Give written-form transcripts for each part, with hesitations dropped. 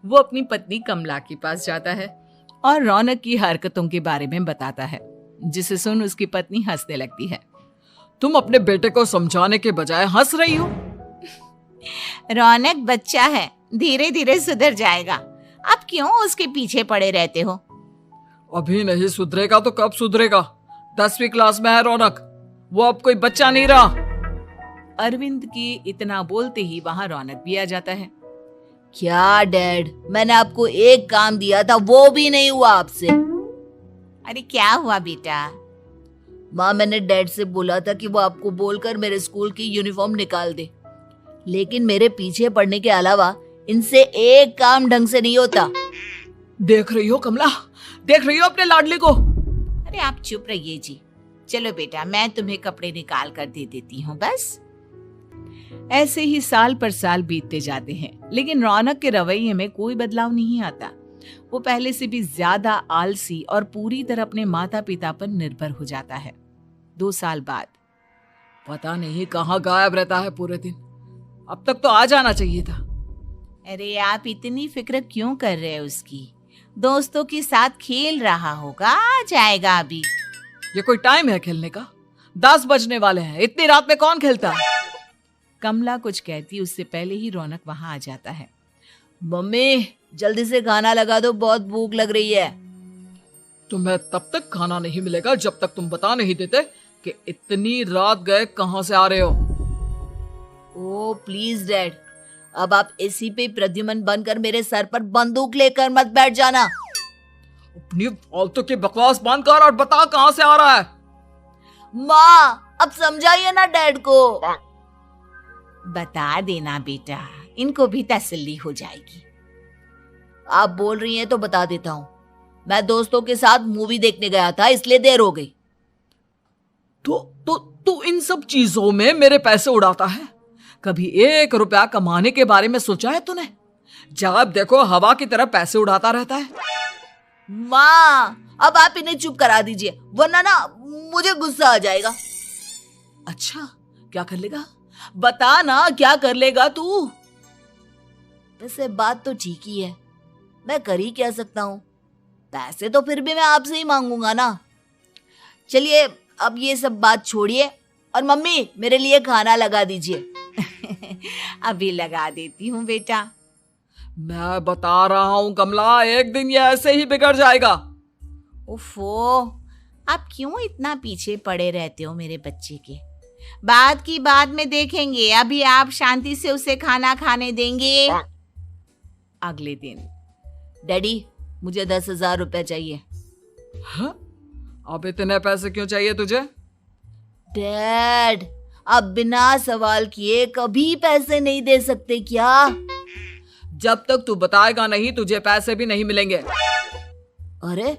वो अपनी पत्नी कमला के पास जाता है और रौनक की हरकतों के बारे में बताता है, जिसे सुन उसकी पत्नी हंसने लगती है। तुम अपने बेटे को समझाने के बजाय हंस रही हो। रौनक बच्चा है, धीरे धीरे सुधर जाएगा। आप क्यों उसके पीछे पड़े रहते हो? अभी नहीं सुधरेगा तो कब सुधरेगा? 10वीं क्लास में है रौनक, वो अब कोई बच्चा नहीं रहा। अरविंद की इतना बोलते ही वहां रौनक भी आ जाता है। क्या डैड, मैंने आपको एक काम दिया था, वो भी नहीं हुआ आपसे। अरे क्या हुआ बेटा? माँ, मैंने डैड से बोला था कि वो आपको बोलकर मेरे स्कूल की यूनिफॉर्म निकाल दे, लेकिन मेरे पीछे पड़ने के अलावा इनसे एक काम ढंग से नहीं होता। देख रही हो कमला, देख रही हो अपने लाडले को? अरे आप चुप रहिए जी। चलो बेटा, मैं तुम्हें कपड़े निकाल कर दे देती हूँ बस। ऐसे ही साल पर साल बीतते जाते हैं, लेकिन रौनक के रवैये में कोई बदलाव नहीं आता। वो पहले से भी ज्यादा आलसी और पूरी तरह अपने माता पिता पर निर्भर हो जाता है। 2 साल बाद पता नहीं कहाँ गायब रहता है पूरे दिन, अब तक तो आ जाना चाहिए था। अरे आप इतनी फिक्र क्यों कर रहे हैं उसकी? दोस्तों के साथ खेल रहा होगा, आ जाएगा अभी। ये कोई टाइम है खेलने का? 10 बजने वाले हैं, इतनी रात में कौन खेलता है? कमला कुछ कहती उससे पहले ही रौनक वहां आ जाता है। मम्मी, जल्दी से खाना लगा दो, बहुत भूख लग रही है। तुम्हें तब तक खाना नहीं मिलेगा जब तक तुम बता नहीं देते कि इतनी रात गए कहां से आ रहे हो। ओ प्लीज डैड, अब आप एसी पे प्रद्युमन बनकर मेरे सर पर बंदूक लेकर मत बैठ जाना। अपनी फालतू की बकवास बंद कर और बता कहां से आ रहा है। माँ, अब समझाइए ना डैड को। बता देना बेटा, इनको भी तसल्ली हो जाएगी। आप बोल रही हैं तो बता देता हूँ। मैं दोस्तों के साथ मूवी देखने गया था, इसलिए देर हो गई। तो इन सब चीजों में मेरे पैसे उड़ाता है? कभी 1 रुपया कमाने के बारे में सोचा है तूने? जब देखो हवा की तरह पैसे उड़ाता रहता है। माँ, अब आप इन्हें चुप करा दीजिए, वरना ना मुझे गुस्सा आ जाएगा। अच्छा, क्या कर लेगा? बता ना, क्या कर लेगा तू? वैसे बात तो ठीक ही है, मैं कर ही क्या सकता हूँ? पैसे तो फिर भी मैं आपसे ही मांगूंगा ना। चलिए अब ये सब बात छोड़िए और मम्मी, मेरे लिए खाना लगा दीजिए। अभी लगा देती हूँ बेटा। मैं बता रहा हूँ कमला, एक दिन ये ऐसे ही बिगड़ जाएगा। ओफो, आप क्यों इतना पीछे पड़े रहते हो मेरे बच्चे के? बात की बाद में देखेंगे, अभी आप शांति से उसे खाना खाने देंगे? अगले दिन। डैडी, मुझे 10,000 रुपए चाहिए। हाँ? अब इतने पैसे क्यों चाहिए तुझे? डैड, आप बिना सवाल किए कभी पैसे नहीं दे सकते क्या? जब तक तू बताएगा नहीं, तुझे पैसे भी नहीं मिलेंगे। अरे,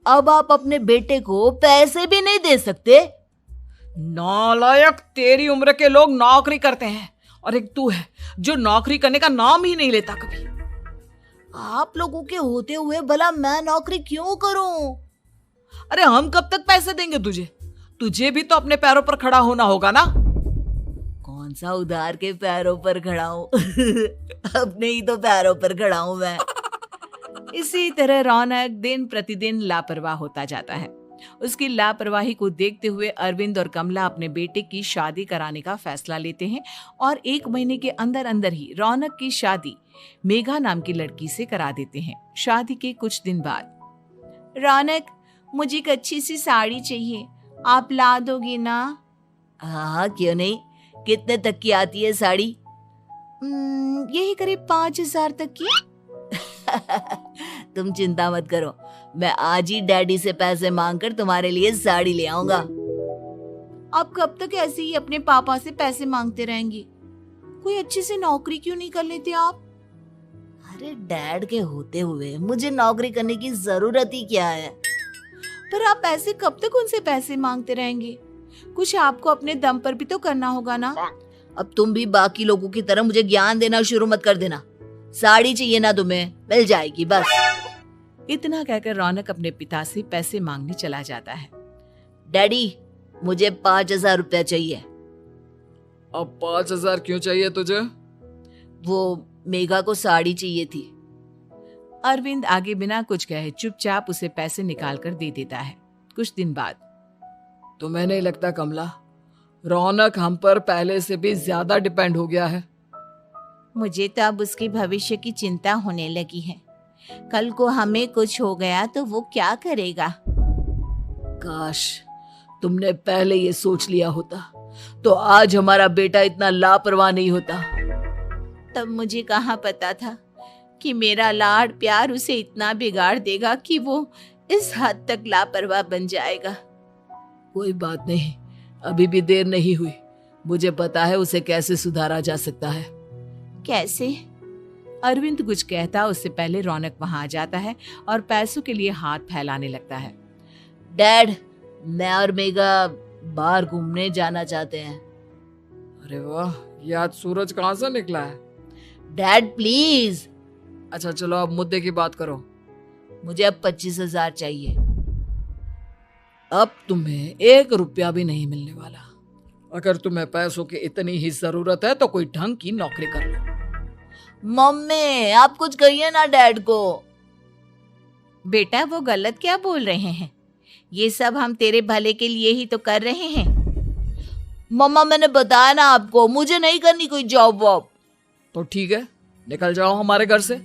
अब आप अपने बेटे को पैसे भी नहीं दे सकते? नालायक, तेरी उम्र के लोग नौकरी करते हैं और एक तू है जो नौकरी करने का नाम ही नहीं लेता कभी। आप लोगों के होते हुए भला मैं नौकरी क्यों करूं? अरे हम कब तक पैसे देंगे तुझे? तुझे भी तो अपने पैरों पर खड़ा होना होगा ना। कौन सा उधार के पैरों पर खड़ा हूं? अपने ही तो पैरों पर खड़ा हूं मैं। इसी तरह रौनक दिन प्रतिदिन लापरवाह होता जाता है। उसकी लापरवाही को देखते हुए अरविंद और कमला अपने बेटे की शादी कराने का फैसला लेते हैं और 1 महीने के अंदर अंदर ही रौनक की शादी मेघा नाम की लड़की से करा देते हैं। शादी के कुछ दिन बाद, रौनक, मुझे एक अच्छी सी साड़ी चाहिए, आप ला दोगी ना? हाँ, क्यों नहीं। कितने तक की आती है साड़ी? यही करीब 5,000 तक की। तुम चिंता मत करो, मैं आज ही डैडी से पैसे मांगकर तुम्हारे लिए साड़ी ले आऊंगा। आप कब तक ऐसे ही अपने पापा से पैसे मांगते रहेंगी? कोई अच्छी सी नौकरी क्यों नहीं कर लेते आप? अरे डैड के होते हुए मुझे नौकरी करने की जरूरत ही क्या है? पर आप ऐसे कब तक उनसे पैसे मांगते रहेंगे? कुछ आपको अपने दम पर भी तो करना होगा ना। अब तुम भी बाकी लोगों की तरह मुझे ज्ञान देना शुरू मत कर देना। साड़ी चाहिए ना तुम्हें, मिल जाएगी बस। इतना कहकर रौनक अपने पिता से पैसे मांगने चला जाता है। डैडी, मुझे 5,000 रुपया चाहिए। अब 5,000 क्यों चाहिए तुझे? वो मेघा को साड़ी चाहिए थी। अरविंद आगे बिना कुछ कहे चुपचाप उसे पैसे निकाल कर दे देता है। कुछ दिन बाद तुम्हें नहीं लगता कमला, रौनक हम पर पहले से भी ज्यादा डिपेंड हो गया है? मुझे तो अब उसके भविष्य की चिंता होने लगी है। कल को हमें कुछ हो गया तो वो क्या करेगा? काश तुमने पहले ये सोच लिया होता तो आज हमारा बेटा इतना लापरवाह नहीं होता। तब मुझे कहाँ पता था कि मेरा लाड़ प्यार उसे इतना बिगाड़ देगा कि वो इस हद तक लापरवाह बन जाएगा। कोई बात नहीं, अभी भी देर नहीं हुई। मुझे पता है उसे कैसे सुधारा जा सकता है। कैसे? अरविंद कुछ कहता उससे पहले रौनक वहां आ जाता है और पैसों के लिए हाथ फैलाने लगता है। डैड, मैं और मेघा बाहर घूमने जाना चाहते हैं। अरे वाह, ये आज सूरज कहाँ से निकला है? Dad please. अच्छा चलो अब मुद्दे की बात करो। मुझे अब 25,000 चाहिए। अब तुम्हें 1 रुपया भी नहीं मिलने वाला। अगर तुम्हें पैसों की इतनी ही जरूरत है तो कोई ढंग की नौकरी कर लो। मम्मी, आप कुछ कहिए ना डैड को। बेटा वो गलत क्या बोल रहे हैं? ये सब हम तेरे भले के लिए ही तो कर रहे हैं। मम्मा, मैंने बताया ना आपको, मुझे नहीं करनी कोई जॉब वॉब। तो ठीक है, निकल जाओ हमारे घर से।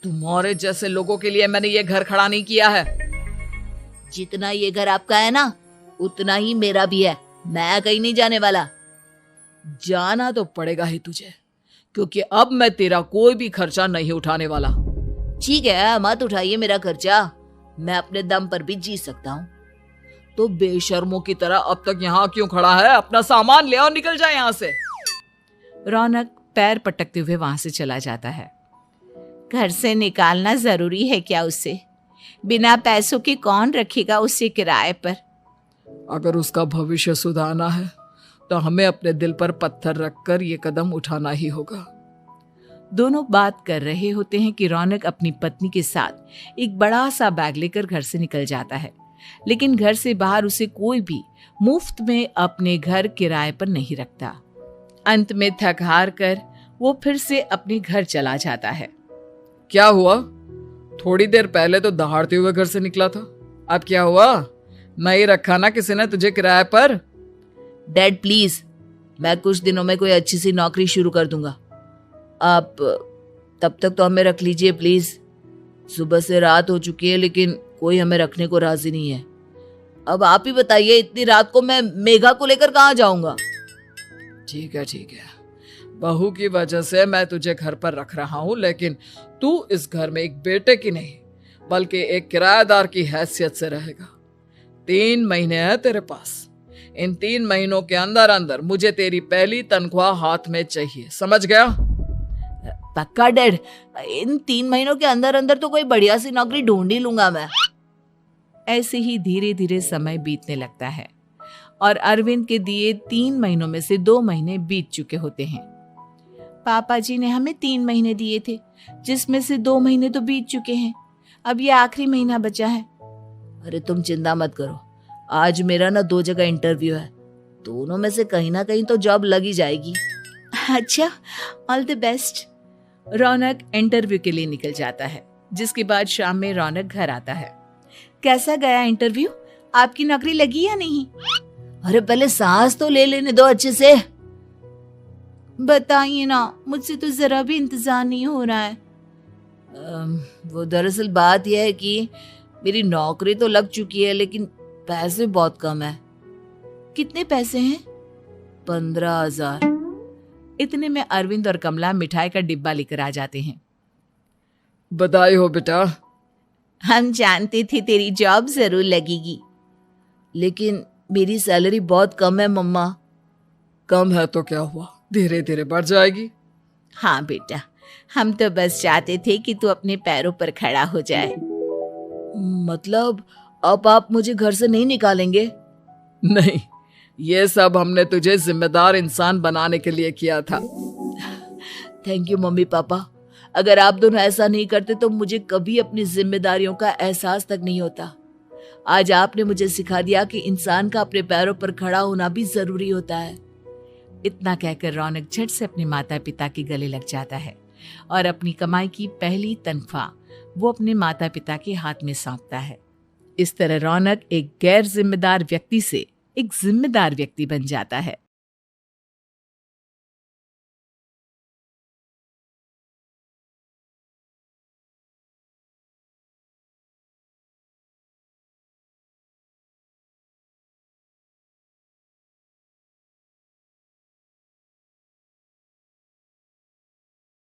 तुम्हारे जैसे लोगों के लिए मैंने ये घर खड़ा नहीं किया है। जितना ये घर आपका है ना, उतना ही मेरा भी है। मैं कहीं नहीं जाने वाला। जाना तो पड़ेगा ही तुझे, क्योंकि अब मैं तेरा कोई भी खर्चा नहीं उठाने वाला। ठीक है, मत उठाइए मेरा खर्चा। मैं अपने दम पर भी जी सकता हूँ। तो बेशर्मों की तरह अब तक यहाँ क्यों खड़ा है? अपना सामान ले और निकल जाए यहाँ से। रौनक पैर पटकते हुए वहां से चला जाता है। घर से निकालना जरूरी है क्या उसे? बिना पैसों के कौन रखेगा उसे किराए पर? अगर उसका भविष्य सुधारना है तो हमें अपने दिल पर पत्थर रखकर ये कदम उठाना ही होगा। दोनों बात कर रहे होते हैं कि रौनक अपनी पत्नी के साथ एक बड़ा सा बैग लेकर घर से निकल जाता है, लेकिन घर से बाहर उसे कोई भी मुफ्त में अपने घर किराए पर नहीं रखता। अंत में थक हार कर वो फिर से अपने घर चला जाता है। क्या हुआ? थोड़ी देर पहले तो दहाड़ते हुए घर से निकला था, अब क्या हुआ? नहीं रखा ना किसी ने तुझे किराए पर? डैड प्लीज, मैं कुछ दिनों में कोई अच्छी सी नौकरी शुरू कर दूंगा। आप तब तक तो हमें रख लीजिए प्लीज। सुबह से रात हो चुकी है लेकिन कोई हमें रखने को राजी नहीं है। अब आप ही बताइए, इतनी रात को मैं मेघा को लेकर कहाँ जाऊंगा? ठीक है, बहू की वजह से मैं तुझे घर पर रख रहा हूँ, लेकिन तू इस घर में एक बेटे की नहीं बल्कि एक किराएदार की हैसियत से रहेगा। 3 महीने है तेरे पास। इन 3 महीनों के अंदर अंदर मुझे तेरी पहली तनख्वाह हाथ में चाहिए, समझ गया? पक्का डैड, इन 3 महीनों के अंदर अंदर तो कोई बढ़िया सी नौकरी ढूंढ ही लूंगा मैं। ऐसे ही धीरे धीरे समय बीतने लगता है और अरविंद के दिए 3 महीनों में से 2 महीने बीत चुके होते हैं। पापा जी ने हमें 3 महीने दिए थे, जिसमें से 2 महीने तो बीत चुके हैं। अब ये आखिरी महीना बचा है। अरे तुम चिंता मत करो, आज मेरा ना 2 जगह इंटरव्यू है, दोनों में से कहीं ना कहीं तो जॉब लग ही जाएगी। अच्छा, all the best. Raunak interview के लिए निकल जाता है, जिसके बाद शाम में रौनक घर आता है। कैसा गया इंटरव्यू? आपकी नौकरी लगी या नहीं? अरे पहले सांस तो ले लेने दो अच्छे से। बताइए ना, मुझसे तो जरा भी इंतजार नहीं हो रहा है। वो दरअसल बात यह है कि मेरी नौकरी तो लग चुकी है लेकिन पैसे बहुत कम है। कितने पैसे हैं? 15,000। इतने में अरविंद और कमला मिठाई का डिब्बा लेकर आ जाते हैं। बधाई हो बेटा। हम जानते थे तेरी जॉब जरूर लगेगी, लेकिन मेरी सैलरी बहुत कम है मम्मा। कम है तो क्या हुआ, धीरे धीरे बढ़ जाएगी। हाँ बेटा, हम तो बस चाहते थे कि तू अपने पैरों पर खड़ा हो जाए। मतलब अब आप मुझे घर से नहीं निकालेंगे? नहीं, ये सब हमने तुझे जिम्मेदार इंसान बनाने के लिए किया था। Thank you mummy papa. अगर आप दोनों ऐसा नहीं करते तो मुझे कभी अपनी जिम्मेदारियों का एहसास तक नहीं होता। आज आपने मुझे सिखा दिया कि इंसान का अपने पैरों पर खड़ा होना भी जरूरी होता है। इतना कहकर रौनक झट से अपने माता पिता के गले लग जाता है और अपनी कमाई की पहली तनख्वाह वो अपने माता पिता के हाथ में सौंपता है। इस तरह रौनक एक गैर जिम्मेदार व्यक्ति से एक जिम्मेदार व्यक्ति बन जाता है।